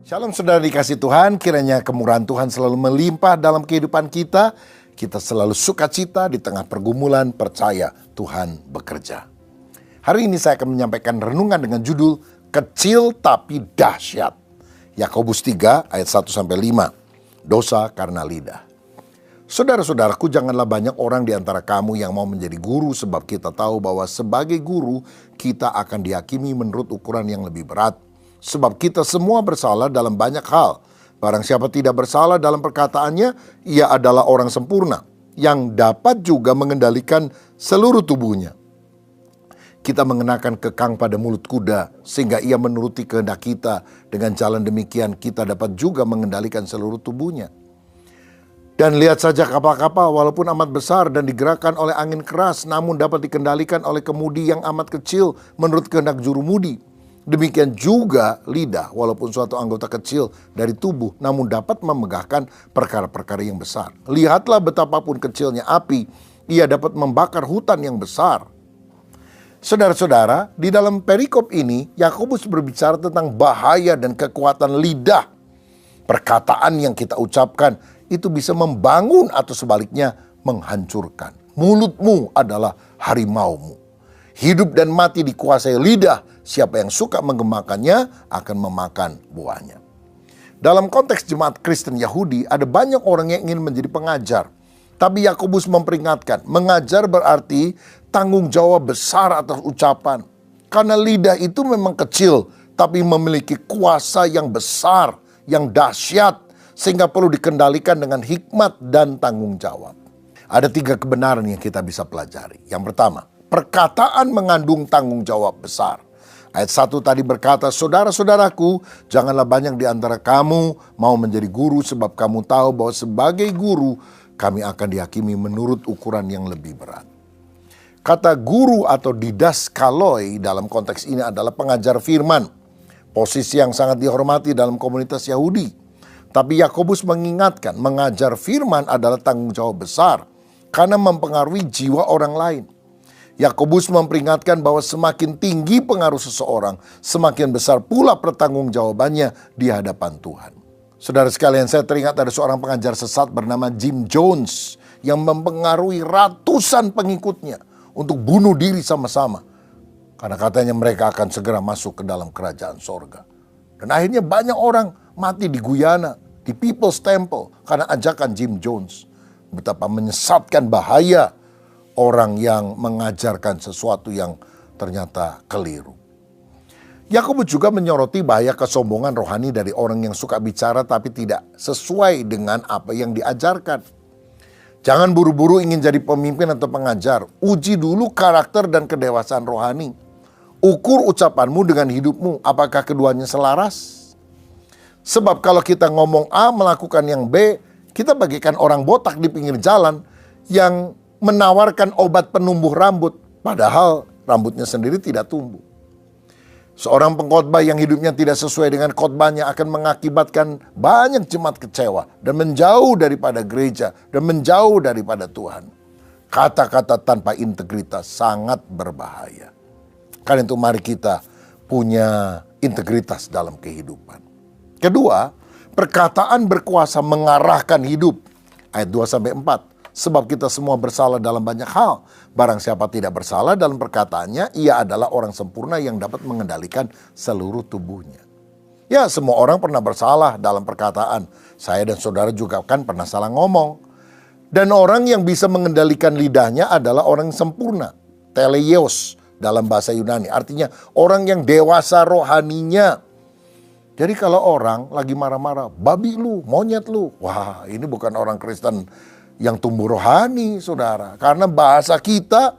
Shalom saudara dikasih Tuhan, kiranya kemurahan Tuhan selalu melimpah dalam kehidupan kita. Kita selalu sukacita di tengah pergumulan, percaya Tuhan bekerja. Hari ini saya akan menyampaikan renungan dengan judul Kecil Tapi Dahsyat. Yakobus 3 ayat 1-5, dosa karena lidah. Saudara-saudaraku, janganlah banyak orang di antara kamu yang mau menjadi guru, sebab kita tahu bahwa sebagai guru kita akan dihakimi menurut ukuran yang lebih berat. Sebab kita semua bersalah dalam banyak hal. Barang siapa tidak bersalah dalam perkataannya, ia adalah orang sempurna, yang dapat juga mengendalikan seluruh tubuhnya. Kita mengenakan kekang pada mulut kuda, sehingga ia menuruti kehendak kita. Dengan jalan demikian kita dapat juga mengendalikan seluruh tubuhnya. Dan lihat saja kapal-kapal walaupun amat besar dan digerakkan oleh angin keras, namun dapat dikendalikan oleh kemudi yang amat kecil menurut kehendak jurumudi. Demikian juga lidah, walaupun suatu anggota kecil dari tubuh, namun dapat memegahkan perkara-perkara yang besar. Lihatlah betapapun kecilnya api, ia dapat membakar hutan yang besar. Saudara-saudara, di dalam perikop ini, Yakobus berbicara tentang bahaya dan kekuatan lidah. Perkataan yang kita ucapkan itu bisa membangun atau sebaliknya menghancurkan. Mulutmu adalah harimaumu. Hidup dan mati dikuasai lidah. Siapa yang suka menggemakannya akan memakan buahnya. Dalam konteks jemaat Kristen Yahudi, ada banyak orang yang ingin menjadi pengajar. Tapi Yakobus memperingatkan, mengajar berarti tanggung jawab besar atas ucapan. Karena lidah itu memang kecil, tapi memiliki kuasa yang besar, yang dahsyat, sehingga perlu dikendalikan dengan hikmat dan tanggung jawab. Ada 3 kebenaran yang kita bisa pelajari. Yang pertama, perkataan mengandung tanggung jawab besar. Ayat 1 tadi berkata, saudara-saudaraku, janganlah banyak di antara kamu mau menjadi guru, sebab kamu tahu bahwa sebagai guru kami akan dihakimi menurut ukuran yang lebih berat. Kata guru atau didaskaloi dalam konteks ini adalah pengajar firman. Posisi yang sangat dihormati dalam komunitas Yahudi. Tapi Yakobus mengingatkan, mengajar firman adalah tanggung jawab besar karena mempengaruhi jiwa orang lain. Yakobus memperingatkan bahwa semakin tinggi pengaruh seseorang, semakin besar pula pertanggungjawabannya di hadapan Tuhan. Saudara sekalian, saya teringat ada seorang pengajar sesat bernama Jim Jones yang mempengaruhi ratusan pengikutnya untuk bunuh diri sama-sama. Karena katanya mereka akan segera masuk ke dalam kerajaan sorga. Dan akhirnya banyak orang mati di Guyana, di People's Temple, karena ajakan Jim Jones. Betapa menyesatkan bahaya orang yang mengajarkan sesuatu yang ternyata keliru. Yakobus juga menyoroti bahaya kesombongan rohani dari orang yang suka bicara tapi tidak sesuai dengan apa yang diajarkan. Jangan buru-buru ingin jadi pemimpin atau pengajar. Uji dulu karakter dan kedewasaan rohani. Ukur ucapanmu dengan hidupmu, apakah keduanya selaras? Sebab kalau kita ngomong A melakukan yang B, kita bagaikan orang botak di pinggir jalan yang menawarkan obat penumbuh rambut, padahal rambutnya sendiri tidak tumbuh. Seorang pengkhotbah yang hidupnya tidak sesuai dengan khotbahnya akan mengakibatkan banyak jemaat kecewa dan menjauh daripada gereja dan menjauh daripada Tuhan. Kata-kata tanpa integritas sangat berbahaya. Karena itu mari kita punya integritas dalam kehidupan. Kedua, perkataan berkuasa mengarahkan hidup. Ayat 2-4. Sebab kita semua bersalah dalam banyak hal. Barang siapa tidak bersalah dalam perkataannya, ia adalah orang sempurna yang dapat mengendalikan seluruh tubuhnya. Ya, semua orang pernah bersalah dalam perkataan. Saya dan saudara juga kan pernah salah ngomong. Dan orang yang bisa mengendalikan lidahnya adalah orang yang sempurna. Teleios dalam bahasa Yunani. Artinya orang yang dewasa rohaninya. Jadi kalau orang lagi marah-marah, babi lu, monyet lu. Wah, ini bukan orang Kristen yang tumbuh rohani, saudara. Karena bahasa kita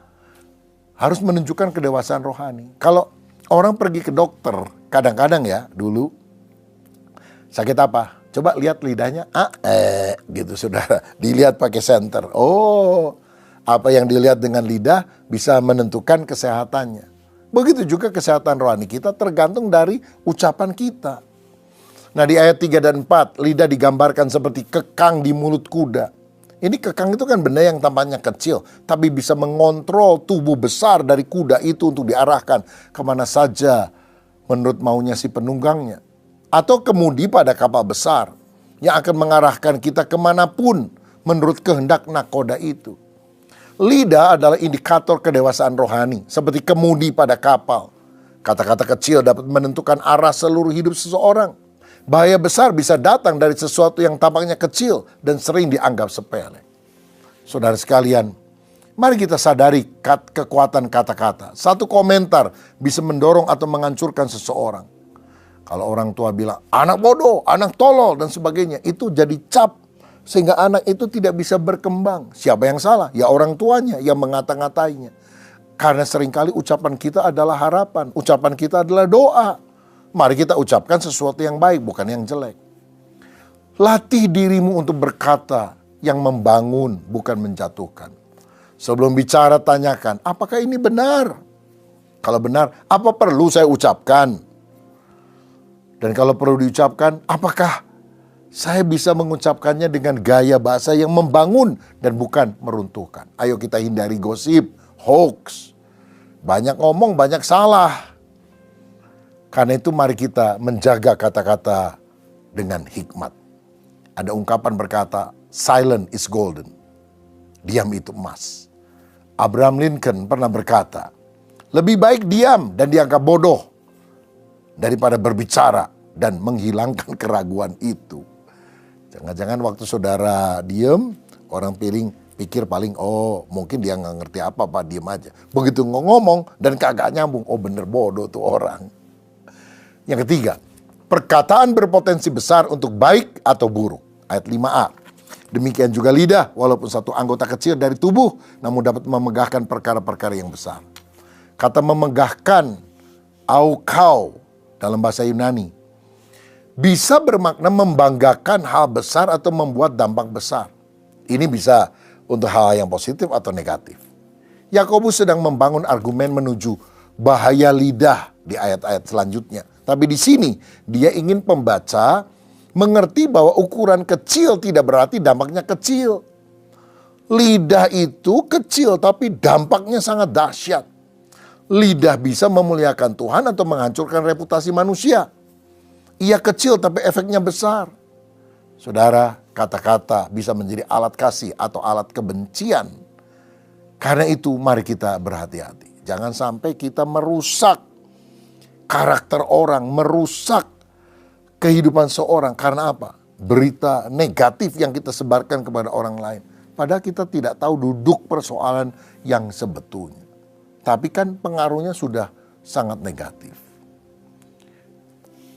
harus menunjukkan kedewasaan rohani. Kalau orang pergi ke dokter, kadang-kadang ya dulu, sakit apa? Coba lihat lidahnya, gitu saudara. Dilihat pakai senter. Oh, apa yang dilihat dengan lidah bisa menentukan kesehatannya. Begitu juga kesehatan rohani kita tergantung dari ucapan kita. Nah di ayat 3 dan 4, lidah digambarkan seperti kekang di mulut kuda. Ini kekang itu kan benda yang tampaknya kecil, tapi bisa mengontrol tubuh besar dari kuda itu untuk diarahkan kemana saja menurut maunya si penunggangnya. atau kemudi pada kapal besar yang akan mengarahkan kita kemanapun menurut kehendak nakoda itu. Lidah adalah indikator kedewasaan rohani, seperti kemudi pada kapal. Kata-kata kecil dapat menentukan arah seluruh hidup seseorang. Bahaya besar bisa datang dari sesuatu yang tampaknya kecil dan sering dianggap sepele. Saudara sekalian, mari kita sadari kekuatan kata-kata. Satu komentar bisa mendorong atau menghancurkan seseorang. Kalau orang tua bilang, anak bodoh, anak tolol, dan sebagainya, itu jadi cap. Sehingga anak itu tidak bisa berkembang. Siapa yang salah? Ya orang tuanya yang mengata-ngatainya. Karena seringkali ucapan kita adalah harapan. Ucapan kita adalah doa. Mari kita ucapkan sesuatu yang baik, bukan yang jelek. Latih dirimu untuk berkata yang membangun, bukan menjatuhkan. Sebelum bicara, tanyakan, apakah ini benar? Kalau benar, apa perlu saya ucapkan? Dan kalau perlu diucapkan, apakah saya bisa mengucapkannya dengan gaya bahasa yang membangun dan bukan meruntuhkan? Ayo kita hindari gosip, hoax. Banyak ngomong, banyak salah. Karena itu mari kita menjaga kata-kata dengan hikmat. Ada ungkapan berkata, silent is golden. Diam itu emas. Abraham Lincoln pernah berkata, lebih baik diam dan dianggap bodoh daripada berbicara dan menghilangkan keraguan itu. Jangan-jangan waktu saudara diam, orang pikir paling, oh mungkin dia nggak ngerti apa, Pak, diam aja. Begitu ngomong dan kagak nyambung, oh bener bodoh tuh orang. Yang ketiga, perkataan berpotensi besar untuk baik atau buruk. Ayat 5a. Demikian juga lidah, walaupun satu anggota kecil dari tubuh, namun dapat memegahkan perkara-perkara yang besar. Kata memegahkan, aukau, dalam bahasa Yunani, bisa bermakna membanggakan hal besar atau membuat dampak besar. Ini bisa untuk hal yang positif atau negatif. Yakobus sedang membangun argumen menuju bahaya lidah di ayat-ayat selanjutnya. Tapi di sini dia ingin pembaca mengerti bahwa ukuran kecil tidak berarti dampaknya kecil. Lidah itu kecil tapi dampaknya sangat dahsyat. Lidah bisa memuliakan Tuhan atau menghancurkan reputasi manusia. Ia kecil tapi efeknya besar. Saudara, kata-kata bisa menjadi alat kasih atau alat kebencian. Karena itu mari kita berhati-hati. Jangan sampai kita merusak karakter orang, merusak kehidupan seorang. Karena apa? Berita negatif yang kita sebarkan kepada orang lain. Padahal kita tidak tahu duduk persoalan yang sebetulnya. Tapi kan pengaruhnya sudah sangat negatif.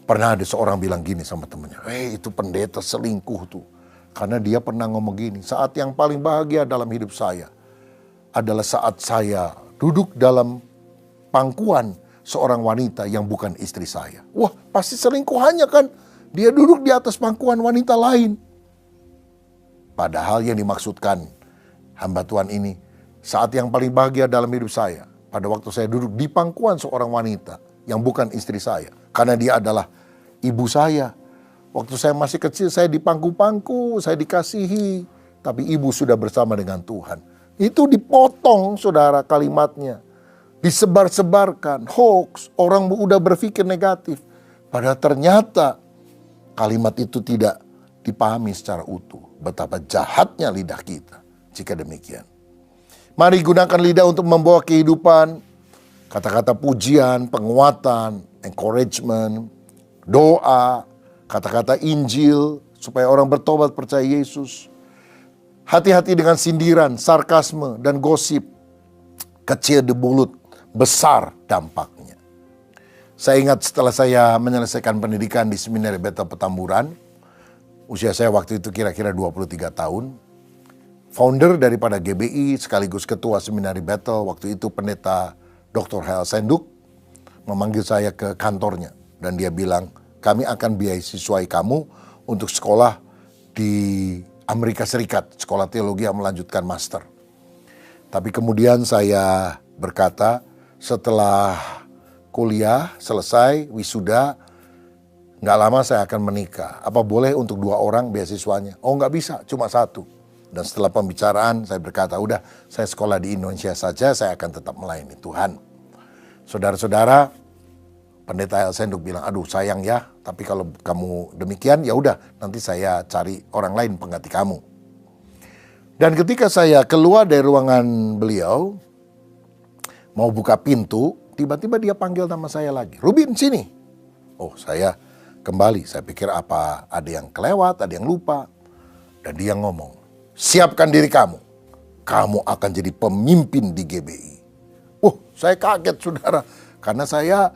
Pernah ada seorang bilang gini sama temannya, itu pendeta selingkuh tuh. Karena dia pernah ngomong gini, saat yang paling bahagia dalam hidup saya adalah saat saya duduk dalam pangkuan seorang wanita yang bukan istri saya. Wah, pasti selingkuhannya kan. Dia duduk di atas pangkuan wanita lain. Padahal yang dimaksudkan hamba Tuhan ini, saat yang paling bahagia dalam hidup saya, pada waktu saya duduk di pangkuan seorang wanita yang bukan istri saya. Karena dia adalah ibu saya. Waktu saya masih kecil saya dipangku-pangku, saya dikasihi. Tapi ibu sudah bersama dengan Tuhan. Itu dipotong saudara kalimatnya. Disebar-sebarkan, hoax, orang udah berpikir negatif. Padahal ternyata kalimat itu tidak dipahami secara utuh. Betapa jahatnya lidah kita jika demikian. Mari gunakan lidah untuk membawa kehidupan, kata-kata pujian, penguatan, encouragement, doa, kata-kata Injil, supaya orang bertobat percaya Yesus. Hati-hati dengan sindiran, sarkasme, dan gosip. Kecil di mulut, besar dampaknya. Saya ingat setelah saya menyelesaikan pendidikan di Seminari Bethel Petamburan, usia saya waktu itu kira-kira 23 tahun, founder daripada GBI sekaligus ketua Seminari Bethel, waktu itu pendeta Dr. H.L. Senduk, memanggil saya ke kantornya. Dan dia bilang, kami akan biayai kamu untuk sekolah di Amerika Serikat, sekolah teologi yang melanjutkan master. Tapi kemudian saya berkata, setelah kuliah selesai, wisuda, nggak lama saya akan menikah. Apa boleh untuk 2 orang beasiswanya? Oh nggak bisa, cuma 1. Dan setelah pembicaraan saya berkata, udah saya sekolah di Indonesia saja, saya akan tetap melayani Tuhan. Saudara-saudara, Pendeta El Senduk bilang, aduh sayang ya, tapi kalau kamu demikian ya udah, nanti saya cari orang lain pengganti kamu. Dan ketika saya keluar dari ruangan beliau, mau buka pintu, tiba-tiba dia panggil nama saya lagi. Rubin, sini. Oh, saya kembali. Saya pikir apa ada yang kelewat, ada yang lupa. Dan dia ngomong, siapkan diri kamu. Kamu akan jadi pemimpin di GBI. Saya kaget saudara. Karena saya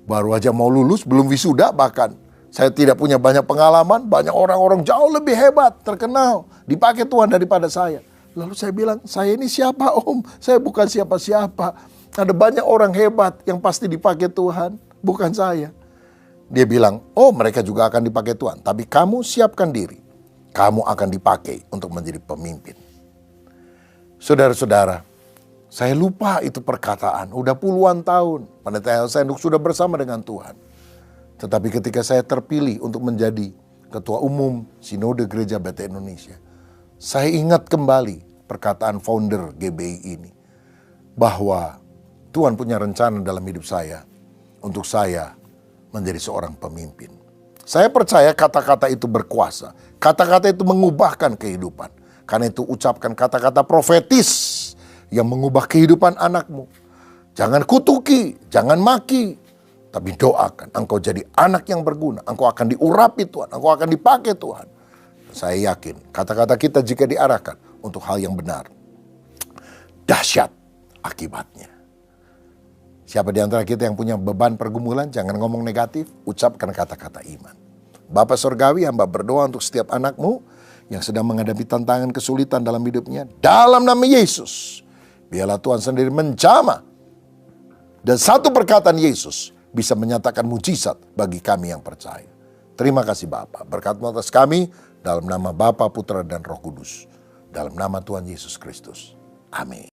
baru aja mau lulus, belum wisuda bahkan. Saya tidak punya banyak pengalaman, banyak orang-orang jauh lebih hebat, terkenal, dipakai Tuhan daripada saya. Lalu saya bilang, saya ini siapa om? Saya bukan siapa-siapa. Ada banyak orang hebat yang pasti dipakai Tuhan, bukan saya. Dia bilang, oh mereka juga akan dipakai Tuhan. Tapi kamu siapkan diri, kamu akan dipakai untuk menjadi pemimpin. Saudara-saudara, saya lupa itu perkataan, udah puluhan tahun. Pendeta El Senduk sudah bersama dengan Tuhan. Tetapi ketika saya terpilih untuk menjadi Ketua Umum Sinode Gereja BT Indonesia, saya ingat kembali perkataan founder GBI ini, bahwa Tuhan punya rencana dalam hidup saya, untuk saya menjadi seorang pemimpin. Saya percaya kata-kata itu berkuasa, kata-kata itu mengubahkan kehidupan. Karena itu ucapkan kata-kata profetis yang mengubah kehidupan anakmu. Jangan kutuki, jangan maki, tapi doakan engkau jadi anak yang berguna. Engkau akan diurapi Tuhan, engkau akan dipakai Tuhan. Saya yakin kata-kata kita jika diarahkan untuk hal yang benar, dahsyat akibatnya. Siapa di antara kita yang punya beban pergumulan, jangan ngomong negatif, ucapkan kata-kata iman. Bapa Surgawi, hamba berdoa untuk setiap anakmu yang sedang menghadapi tantangan kesulitan dalam hidupnya. Dalam nama Yesus, biarlah Tuhan sendiri menjamah. Dan satu perkataan Yesus bisa menyatakan mujizat bagi kami yang percaya. Terima kasih Bapa. Berkat-Mu atas kami, dalam nama Bapa, Putra, dan Roh Kudus. Dalam nama Tuhan Yesus Kristus. Amin.